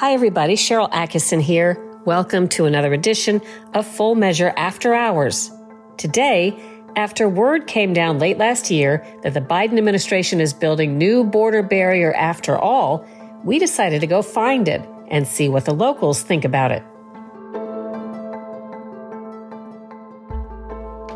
Hi, everybody. Cheryl Attkisson here. Welcome to another edition of Full Measure After Hours. Today, after word came down late last year that the Biden administration is building new border barrier after all, we decided to go find it and see what the locals think about it.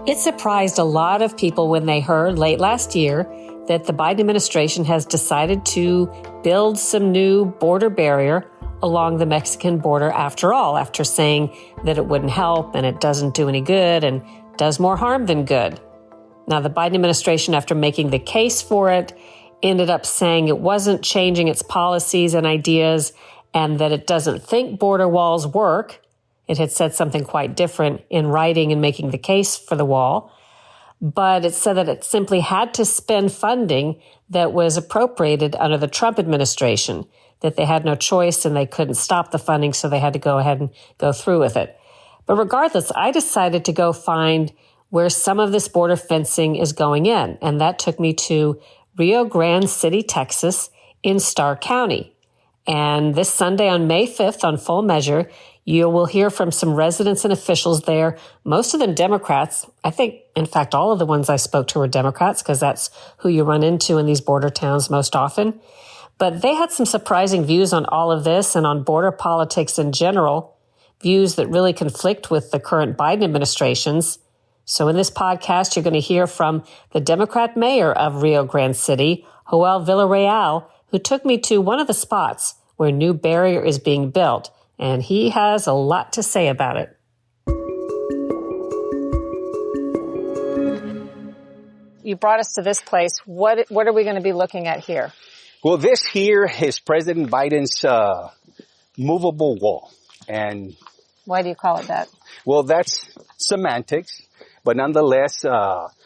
It surprised a lot of people when they heard late last year that the Biden administration has decided to build some new border barrier along the Mexican border after all, after saying that it wouldn't help and it doesn't do any good and does more harm than good. Now, the Biden administration, after making the case for it, ended up saying it wasn't changing its policies and ideas and that it doesn't think border walls work. It had said something quite different in writing and making the case for the wall. But it said that it simply had to spend funding that was appropriated under the Trump administration, that they had no choice and they couldn't stop the funding, so they had to go ahead and go through with it. But regardless, I decided to go find where some of this border fencing is going in, and that took me to Rio Grande City, Texas, in Starr County. And this Sunday on May 5th on Full Measure, you will hear from some residents and officials there, most of them Democrats. I think, in fact, all of the ones I spoke to were Democrats because that's who you run into in these border towns most often. But they had some surprising views on all of this and on border politics in general, views that really conflict with the current Biden administration's. So in this podcast, you're going to hear from the Democrat mayor of Rio Grande City, Joel Villarreal, who took me to one of the spots where a new barrier is being built, and he has a lot to say about it. You brought us to this place. What are we going to be looking at here? Well, this here is President Biden's movable wall. And why do you call it that? Well, that's semantics, but nonetheless,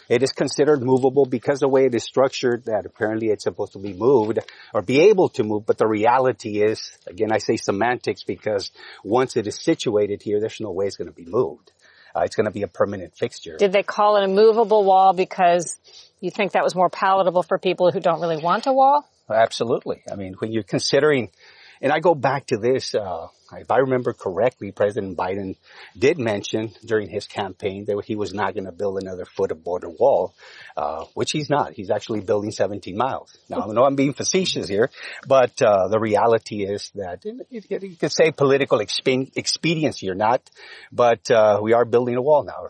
it is considered movable because the way it is structured, that apparently it's supposed to be moved or be able to move. But the reality is, again, I say semantics because once it is situated here, there's no way it's going to be moved. It's going to be a permanent fixture. Did they call it a movable wall because you think that was more palatable for people who don't really want a wall? Absolutely. I mean, when you're considering, and I go back to this, if I remember correctly, President Biden did mention during his campaign that he was not going to build another foot of border wall, which he's not. He's actually building 17 miles. Now, I know I'm being facetious here, but the reality is that you could say political expediency or not, but we are building a wall now.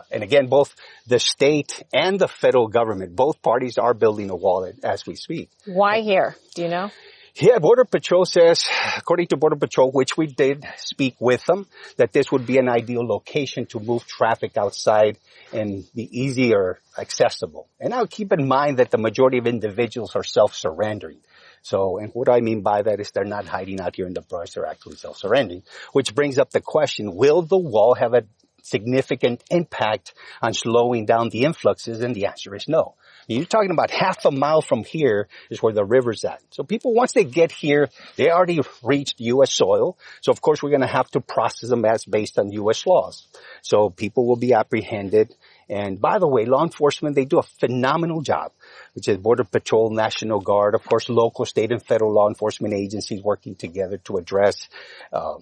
And again, both the state and the federal government, both parties are building a wall as we speak. Why here? Do you know? Yeah, Border Patrol says, according to Border Patrol, which we did speak with them, that this would be an ideal location to move traffic outside and be easier accessible. And now keep in mind that the majority of individuals are self-surrendering. So, and what I mean by that is they're not hiding out here in the brush, they're actually self-surrendering, which brings up the question, will the wall have a significant impact on slowing down the influxes? And the answer is no. You're talking about half a mile from here is where the river's at. So people, once they get here, they already reached U.S. soil. So of course we're going to have to process them as based on U.S. laws. So people will be apprehended. And by the way, law enforcement, they do a phenomenal job, which is Border Patrol, National Guard, of course, local, state, and federal law enforcement agencies working together to address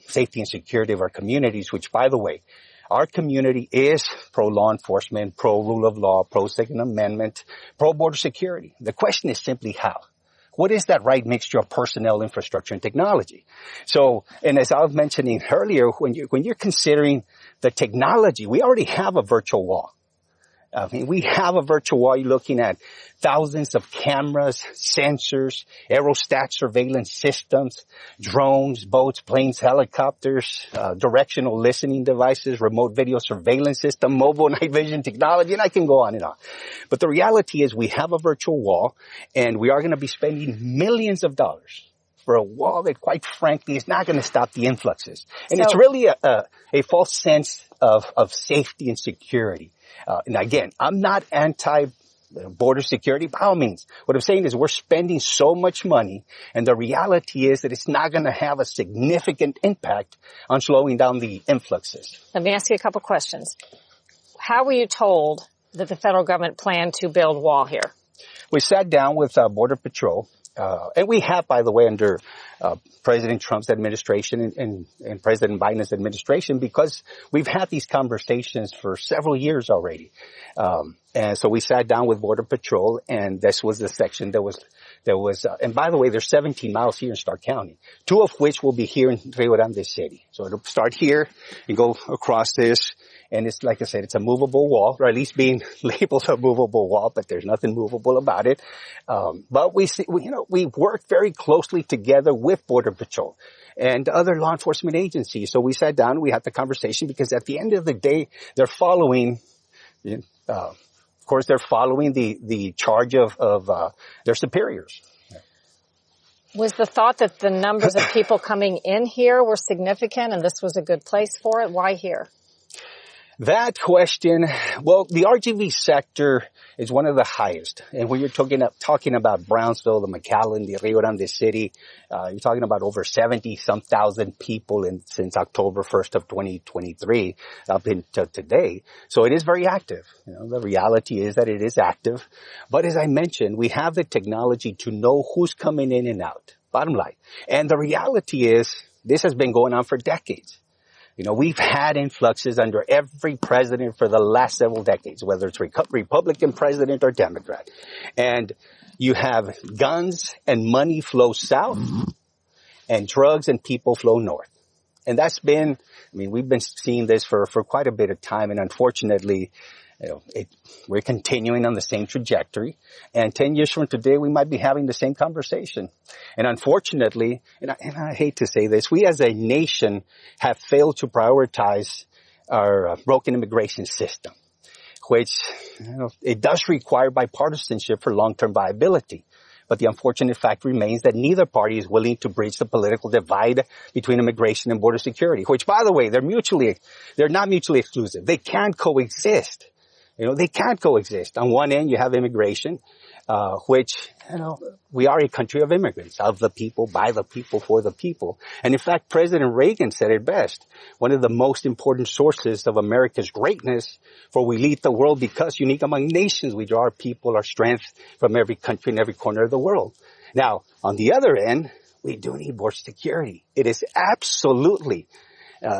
safety and security of our communities, which, by the way, our community is pro-law enforcement, pro-rule of law, pro-Second Amendment, pro-border security. The question is simply how. What is that right mixture of personnel, infrastructure, and technology? So, and as I was mentioning earlier, when you're considering the technology, we already have a virtual wall. I mean, we have a virtual wall. You're looking at thousands of cameras, sensors, aerostat surveillance systems, drones, boats, planes, helicopters, directional listening devices, remote video surveillance system, mobile night vision technology, and I can go on and on. But the reality is we have a virtual wall, and we are going to be spending millions of dollars for a wall that, quite frankly, is not going to stop the influxes. And it's really a false sense of safety and security. And again, I'm not anti-border security by all means. What I'm saying is we're spending so much money, and the reality is that it's not going to have a significant impact on slowing down the influxes. Let me ask you a couple questions. How were you told that the federal government planned to build a wall here? We sat down with Border Patrol. And we have, by the way, under President Trump's administration and President Biden's administration, because we've had these conversations for several years already. And so we sat down with Border Patrol, and this was the section that was, and by the way, there's 17 miles here in Stark County, 2 of which will be here in Rio Grande City. So it'll start here and go across this. And it's, like I said, it's a movable wall, or at least being labeled a movable wall, but there's nothing movable about it. But we work very closely together with Border Patrol and other law enforcement agencies. So we sat down and we had the conversation, because at the end of the day, they're following, of course, they're following the charge of their superiors. Was the thought that the numbers of people coming in here were significant and this was a good place for it? Why here? That question, well, the RGV sector is one of the highest. And when you're talking about Brownsville, the McAllen, the Rio Grande City, you're talking about over 70-some thousand people since October 1st of 2023 up until today. So it is very active. The reality is that it is active. But as I mentioned, we have the technology to know who's coming in and out. Bottom line. And the reality is this has been going on for decades. We've had influxes under every president for the last several decades, whether it's Republican president or Democrat. And you have guns and money flow south, and drugs and people flow north. And that's been, we've been seeing this for quite a bit of time. And unfortunately, we're continuing on the same trajectory. And 10 years from today, we might be having the same conversation. And unfortunately, and I hate to say this, we as a nation have failed to prioritize our broken immigration system, which, it does require bipartisanship for long-term viability. But the unfortunate fact remains that neither party is willing to bridge the political divide between immigration and border security, which, by the way, they're not mutually exclusive. They can coexist. They can't coexist. On one end, you have immigration, which, we are a country of immigrants, of the people, by the people, for the people. And in fact, President Reagan said it best. One of the most important sources of America's greatness, for we lead the world because unique among nations, we draw our people, our strength from every country and every corner of the world. Now, on the other end, we do need border security. It is absolutely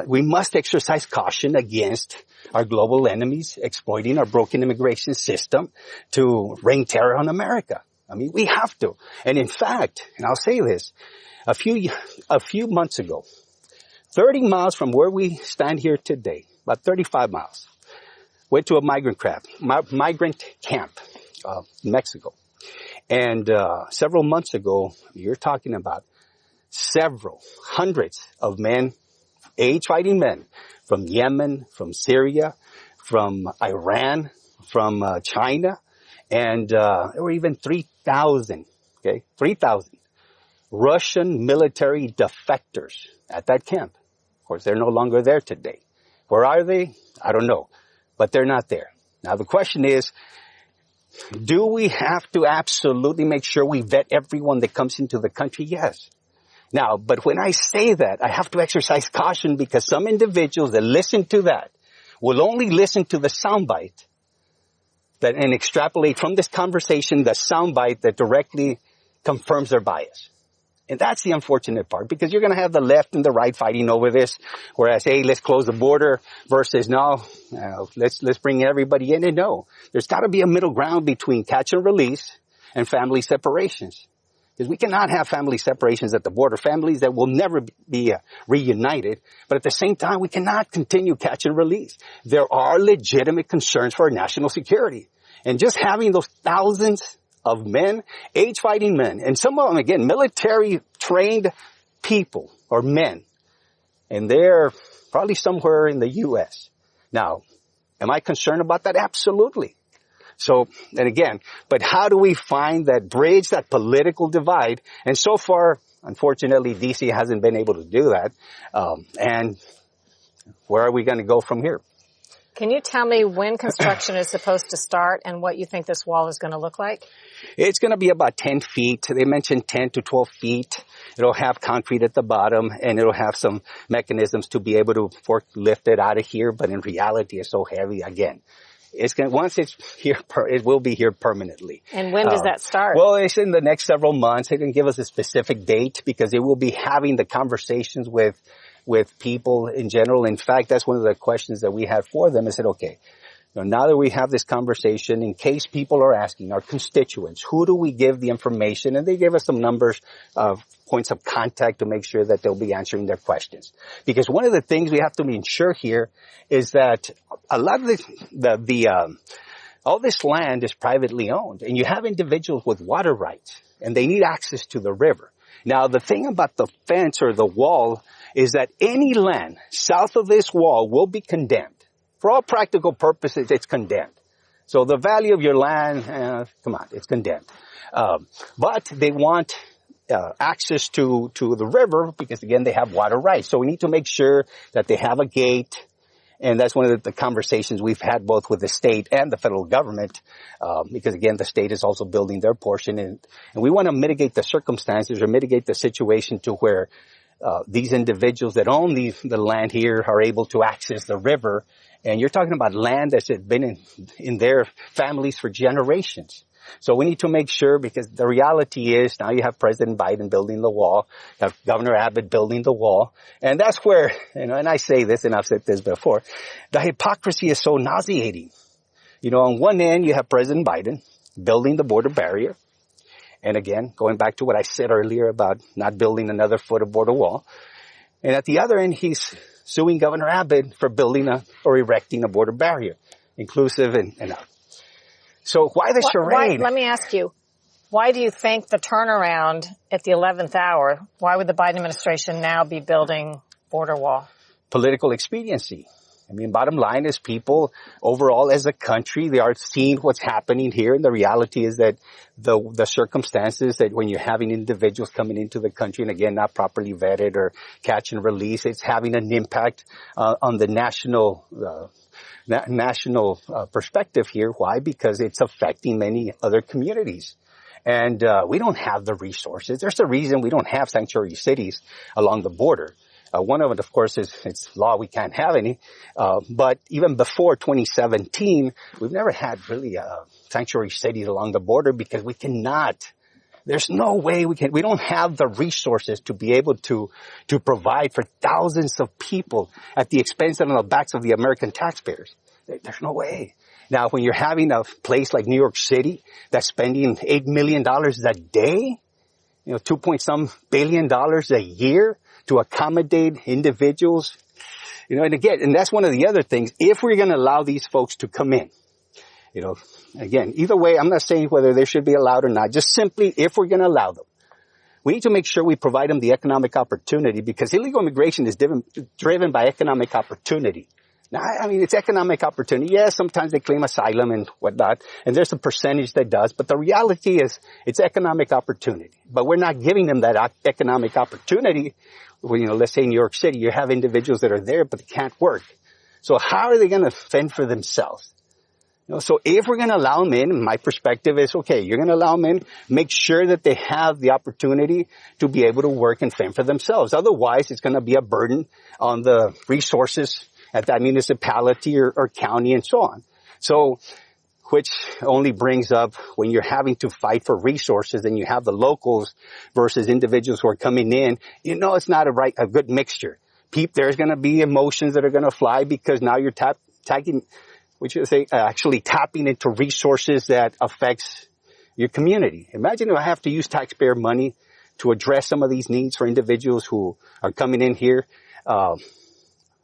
we must exercise caution against our global enemies exploiting our broken immigration system to rain terror on America. We have to. And in fact, and I'll say this, a few months ago, 30 miles from where we stand here today, about 35 miles, went to a migrant camp in Mexico. And several months ago, you're talking about several hundreds of men, age-fighting men, from Yemen, from Syria, from Iran, from China, and there were even 3,000 Russian military defectors at that camp. Of course, they're no longer there today. Where are they? I don't know, but they're not there. Now, the question is, do we have to absolutely make sure we vet everyone that comes into the country? Yes. Now, but when I say that, I have to exercise caution, because some individuals that listen to that will only listen to the soundbite and extrapolate from this conversation the soundbite that directly confirms their bias. And that's the unfortunate part, because you're going to have the left and the right fighting over this, whereas, hey, let's close the border versus no, let's bring everybody in. And no, there's got to be a middle ground between catch and release and family separations. Because we cannot have family separations at the border, families that will never be reunited. But at the same time, we cannot continue catch and release. There are legitimate concerns for our national security. And just having those thousands of men, age-fighting men, and some of them, again, military-trained people or men, and they're probably somewhere in the U.S. Now, am I concerned about that? Absolutely. So, and again, but how do we find that bridge, that political divide? And so far, unfortunately, D.C. hasn't been able to do that. And where are we going to go from here? Can you tell me when construction is supposed to start and what you think this wall is going to look like? It's going to be about 10 feet. They mentioned 10 to 12 feet. It'll have concrete at the bottom, and it'll have some mechanisms to be able to lift it out of here. But in reality, it's so heavy. Again, Once it's here, it will be here permanently. And when does that start? Well, it's in the next several months. They didn't give us a specific date because they will be having the conversations with people in general. In fact, that's one of the questions that we had for them. I said, okay, now that we have this conversation, in case people are asking, our constituents, who do we give the information? And they gave us some numbers of points of contact to make sure that they'll be answering their questions. Because one of the things we have to ensure here is that a lot of all this land is privately owned, and you have individuals with water rights, and they need access to the river. Now, the thing about the fence or the wall is that any land south of this wall will be condemned. For all practical purposes, it's condemned. So the value of your land, it's condemned. But they want access to the river because, again, they have water rights. So we need to make sure that they have a gate. And that's one of the conversations we've had both with the state and the federal government, because, again, the state is also building their portion. And we want to mitigate the circumstances or mitigate the situation to where these individuals that own the land here are able to access the river. And you're talking about land that's been in their families for generations. So we need to make sure, because the reality is now you have President Biden building the wall, you have Governor Abbott building the wall. And that's where, and I say this and I've said this before, the hypocrisy is so nauseating. On one end you have President Biden building the border barrier. And again, going back to what I said earlier about not building another foot of border wall. And at the other end, he's suing Governor Abbott for building or erecting a border barrier, inclusive and So why the charade? Let me ask you, why do you think the turnaround at the 11th hour? Why would the Biden administration now be building border wall? Political expediency. Bottom line is people overall as a country, they are seeing what's happening here. And the reality is that the circumstances that when you're having individuals coming into the country and again, not properly vetted or catch and release, it's having an impact on the national perspective here. Why? Because it's affecting many other communities. And we don't have the resources. There's a reason we don't have sanctuary cities along the border. One of it, of course, is it's law. We can't have any. But even before 2017, we've never had really sanctuary cities along the border because we cannot. There's no way we don't have the resources to be able to provide for thousands of people at the expense and on the backs of the American taxpayers. There's no way. Now, when you're having a place like New York City that's spending $8 million a day, $2 billion a year to accommodate individuals, and that's one of the other things. If we're going to allow these folks to come in, again, either way, I'm not saying whether they should be allowed or not, just simply if we're going to allow them, we need to make sure we provide them the economic opportunity because illegal immigration is driven by economic opportunity. Now, it's economic opportunity. Yes, sometimes they claim asylum and whatnot, and there's a percentage that does, but the reality is it's economic opportunity. But we're not giving them that economic opportunity. Let's say in New York City, you have individuals that are there, but they can't work. So how are they going to fend for themselves? So if we're going to allow them in, my perspective is, okay, you're going to allow them in, make sure that they have the opportunity to be able to work and fend for themselves. Otherwise, it's going to be a burden on the resources at that municipality or county and so on. So, which only brings up when you're having to fight for resources and you have the locals versus individuals who are coming in, it's not a good mixture. There's going to be emotions that are going to fly because now you're actually tapping into resources that affects your community. Imagine if I have to use taxpayer money to address some of these needs for individuals who are coming in here,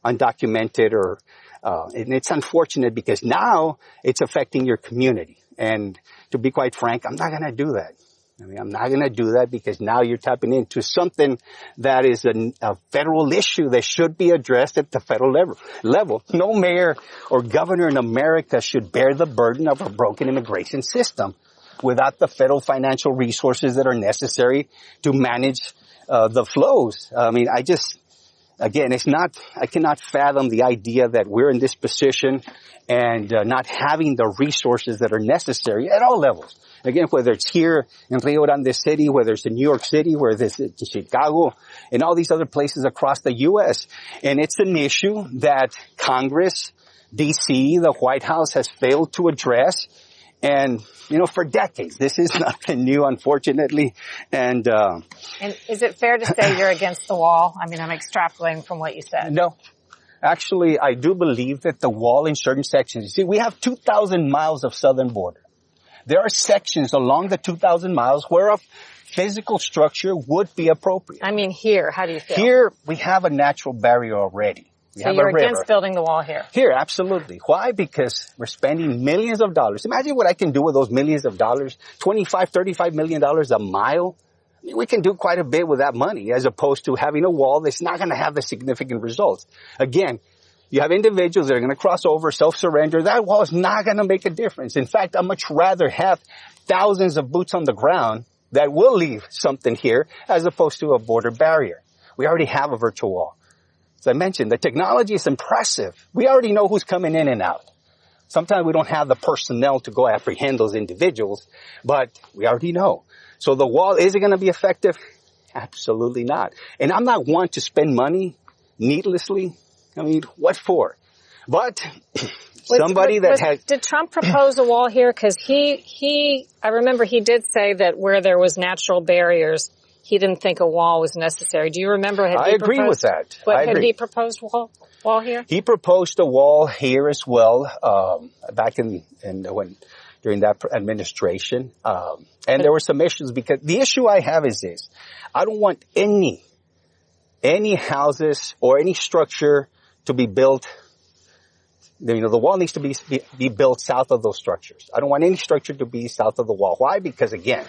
undocumented and it's unfortunate because now it's affecting your community. And to be quite frank, I'm not going to do that. I'm not going to do that because now you're tapping into something that is a federal issue that should be addressed at the federal level. No mayor or governor in America should bear the burden of a broken immigration system without the federal financial resources that are necessary to manage the flows. Again, I cannot fathom the idea that we're in this position and not having the resources that are necessary at all levels. Again, whether it's here in Rio Grande City, whether it's in New York City, whether it's in Chicago, and all these other places across the U.S. And it's an issue that Congress, D.C., the White House has failed to address. And, for decades, this is nothing new, unfortunately. And is it fair to say you're against the wall? I mean, I'm extrapolating from what you said. No. Actually, I do believe that the wall in certain sections, you see, we have 2,000 miles of southern border. There are sections along the 2,000 miles where a physical structure would be appropriate. I mean, here, how do you feel? Here, we have a natural barrier already. So you're against building the wall here? Here, absolutely. Why? Because we're spending millions of dollars. Imagine what I can do with those millions of dollars, $25, $35 million a mile. I mean, we can do quite a bit with that money as opposed to having a wall that's not going to have the significant results. Again, you have individuals that are going to cross over, self-surrender. That wall is not going to make a difference. In fact, I'd much rather have thousands of boots on the ground that will leave something here as opposed to a border barrier. We already have a virtual wall. As I mentioned, the technology is impressive. We already know who's coming in and out. Sometimes we don't have the personnel to go apprehend those individuals, but we already know. So the wall, is it going to be effective? Absolutely not. And I'm not one to spend money needlessly. I mean, what for? But Did Trump propose a wall here? Because I remember he did say that where there was natural barriers, he didn't think a wall was necessary. Do you remember? I agree with that. Had he proposed wall here? He proposed a wall here as well, back during that administration. And there were some issues because the issue I have is this. I don't want any houses or any structure to be built. The wall needs to be built south of those structures. I don't want any structure to be south of the wall. Why? Because again,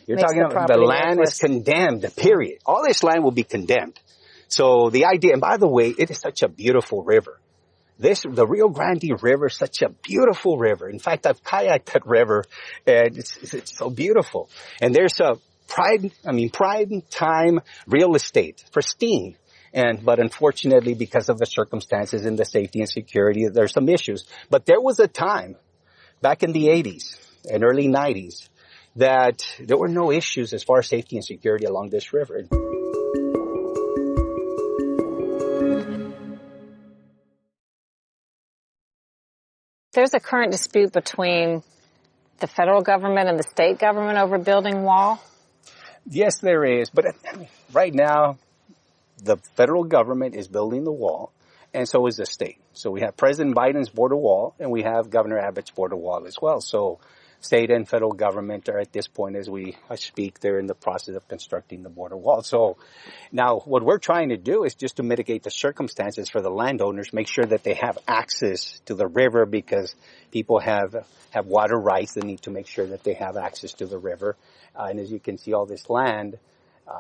you're talking about the land is condemned, period. All this land will be condemned. So the idea, and by the way, it is such a beautiful river. The Rio Grande River is such a beautiful river. In fact, I've kayaked that river and it's so beautiful. And there's a prime time real estate, pristine. But unfortunately, because of the circumstances and the safety and security, there's some issues. But there was a time back in the 80s and early 90s that there were no issues as far as safety and security along this river. There's a current dispute between the federal government and the state government over building wall? Yes, there is. But right now, the federal government is building the wall, and so is the state. So we have President Biden's border wall, and we have Governor Abbott's border wall as well. So state and federal government are at this point, as we speak, they're in the process of constructing the border wall. So now what we're trying to do is just to mitigate the circumstances for the landowners, make sure that they have access to the river because people have water rights. They need to make sure that they have access to the river. And as you can see, all this land,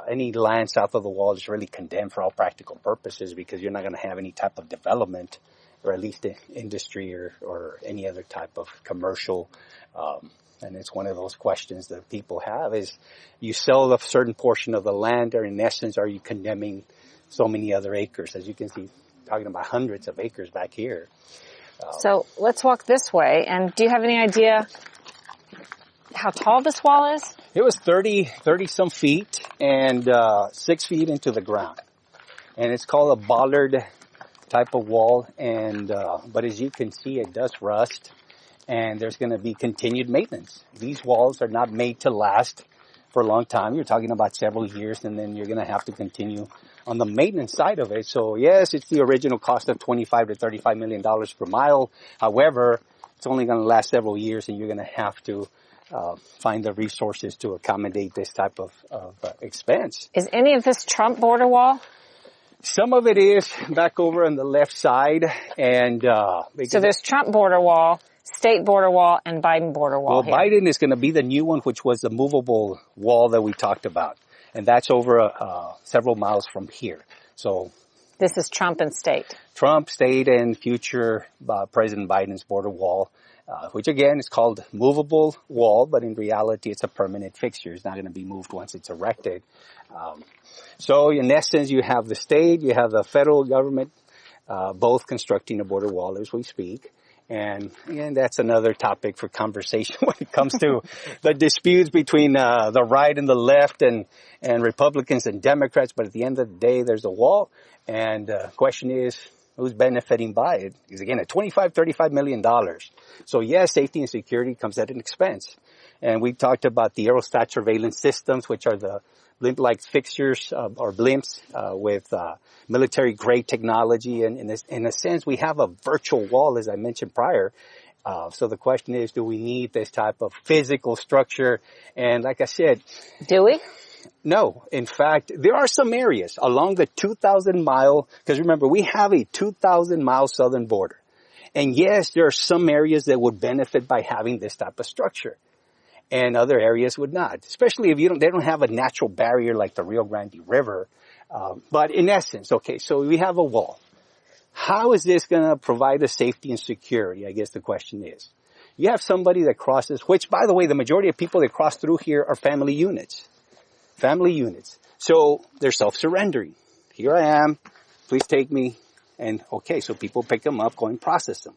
any land south of the wall is really condemned for all practical purposes because you're not going to have any type of development or at least industry or any other type of commercial. And it's one of those questions that people have is you sell a certain portion of the land or in essence are you condemning so many other acres? As you can see, talking about hundreds of acres back here. So let's walk this way. And do you have any idea how tall this wall is? It was 30 some feet and 6 feet into the ground. And it's called a bollard type of wall. And but as you can see, it does rust. And there's going to be continued maintenance. These walls are not made to last for a long time. You're talking about several years, and then you're going to have to continue on the maintenance side of it. So yes, it's the original cost of $25 to $35 million per mile. However, it's only going to last several years, and you're going to have to find the resources to accommodate this type of expense. Is any of this Trump border wall? Some of it is back over on the left side, and so there's Trump border wall, state border wall, and Biden border wall. Well, Biden is going to be the new one, which was the movable wall that we talked about, and that's over several miles from here. So this is Trump and state. Trump, state, and future President Biden's border wall, which again is called movable wall, but in reality it's a permanent fixture. It's not going to be moved once it's erected. So in essence, you have the state, you have the federal government, both constructing a border wall as we speak. And again, that's another topic for conversation when it comes to the disputes between the right and the left and Republicans and Democrats. But at the end of the day, there's a wall. And the question is, Who's benefiting by it? Because again, at $35 million. So yes, safety and security comes at an expense. And we talked about the aerostat surveillance systems, which are the blimp-like fixtures or blimps with military-grade technology. And in a sense, we have a virtual wall, as I mentioned prior. So the question is, do we need this type of physical structure? And like I said, do we? No. In fact, there are some areas along the 2,000-mile, because remember, we have a 2,000-mile southern border. And yes, there are some areas that would benefit by having this type of structure. And other areas would not, especially if they don't have a natural barrier like the Rio Grande River. But in essence, okay, so we have a wall. How is this going to provide us safety and security? I guess the question is. You have somebody that crosses, which, by the way, the majority of people that cross through here are family units. Family units. So they're self-surrendering. Here I am. Please take me. And okay, so people pick them up, go and process them.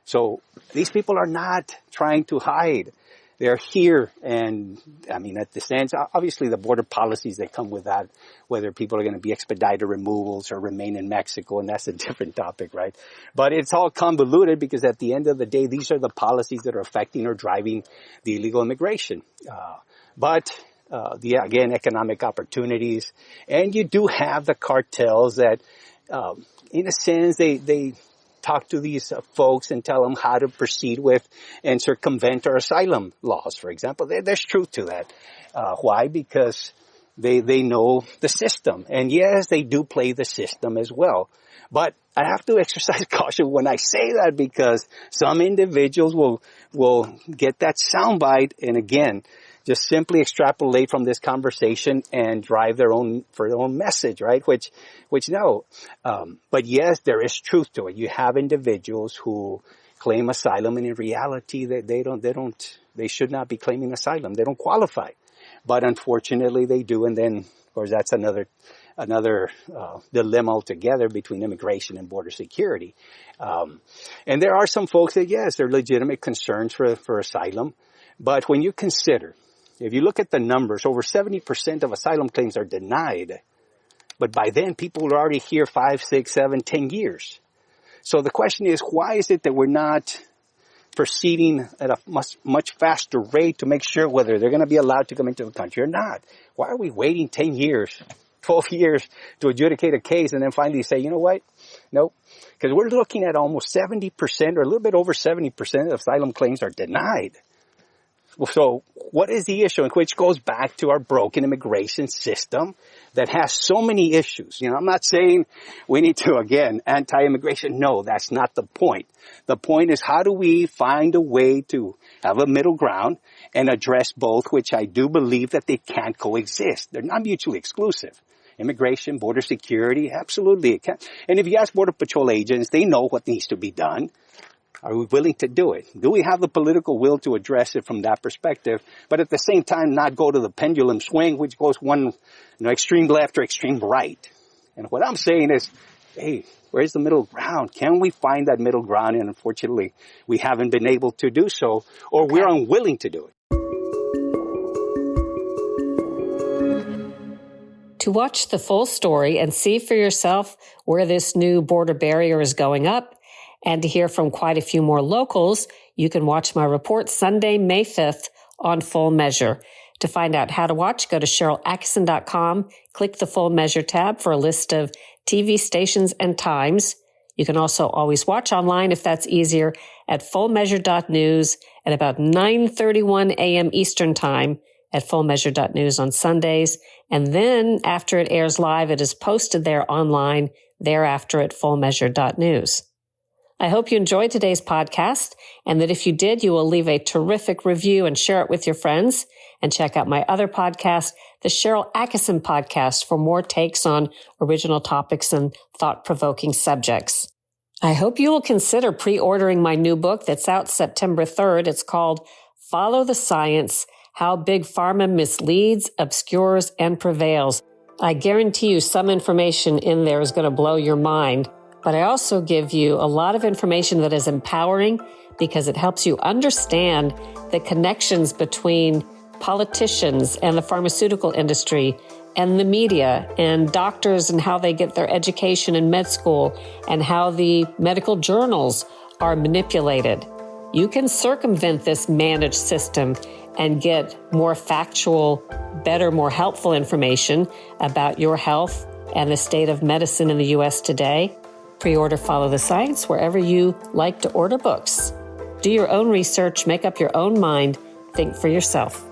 So these people are not trying to hide. They're here, and I mean, at the sense, obviously the border policies that come with that, whether people are going to be expedited removals or remain in Mexico, and that's a different topic, right? But it's all convoluted because at the end of the day, these are the policies that are affecting or driving the illegal immigration. Again, economic opportunities, and you do have the cartels that, in a sense, they talk to these folks and tell them how to proceed with and circumvent our asylum laws, for example. There's truth to that. Why? Because they know the system. And yes, they do play the system as well. But I have to exercise caution when I say that because some individuals will get that soundbite and again, just simply extrapolate from this conversation and drive their own message, right? Which no. But yes, there is truth to it. You have individuals who claim asylum and in reality they should not be claiming asylum. They don't qualify. But unfortunately they do. And then, of course, that's another dilemma altogether between immigration and border security. And there are some folks that, yes, there are legitimate concerns for asylum. But when you consider, if you look at the numbers, over 70% of asylum claims are denied. But by then, people are already here 5, 6, 7, 10 years. So the question is, why is it that we're not proceeding at a much faster rate to make sure whether they're going to be allowed to come into the country or not? Why are we waiting 10 years, 12 years to adjudicate a case and then finally say, you know what? Nope. Because we're looking at almost 70% or a little bit over 70% of asylum claims are denied. So what is the issue? Which goes back to our broken immigration system that has so many issues. I'm not saying we need to, again, anti-immigration. No, that's not the point. The point is how do we find a way to have a middle ground and address both, which I do believe that they can't coexist. They're not mutually exclusive. Immigration, border security, absolutely it can. And if you ask Border Patrol agents, they know what needs to be done. Are we willing to do it? Do we have the political will to address it from that perspective? But at the same time, not go to the pendulum swing, which goes one, extreme left or extreme right. And what I'm saying is, hey, where's the middle ground? Can we find that middle ground? And unfortunately, we haven't been able to do so, or we're unwilling to do it. To watch the full story and see for yourself where this new border barrier is going up, and to hear from quite a few more locals, you can watch my report Sunday, May 5th on Full Measure. To find out how to watch, go to SharylAttkisson.com, click the Full Measure tab for a list of TV stations and times. You can also always watch online if that's easier at fullmeasure.news at about 9:31 a.m. Eastern Time at fullmeasure.news on Sundays. And then after it airs live, it is posted there online thereafter at fullmeasure.news. I hope you enjoyed today's podcast and that if you did, you will leave a terrific review and share it with your friends and check out my other podcast, the Sharyl Attkisson podcast, for more takes on original topics and thought-provoking subjects. I hope you will consider pre-ordering my new book that's out September 3rd. It's called Follow the Science, How Big Pharma Misleads, Obscures, and Prevails. I guarantee you some information in there is going to blow your mind. But I also give you a lot of information that is empowering because it helps you understand the connections between politicians and the pharmaceutical industry, and the media and doctors and how they get their education in med school and how the medical journals are manipulated. You can circumvent this managed system and get more factual, better, more helpful information about your health and the state of medicine in the U.S. today. Pre-order Follow the Science wherever you like to order books. Do your own research, make up your own mind, think for yourself.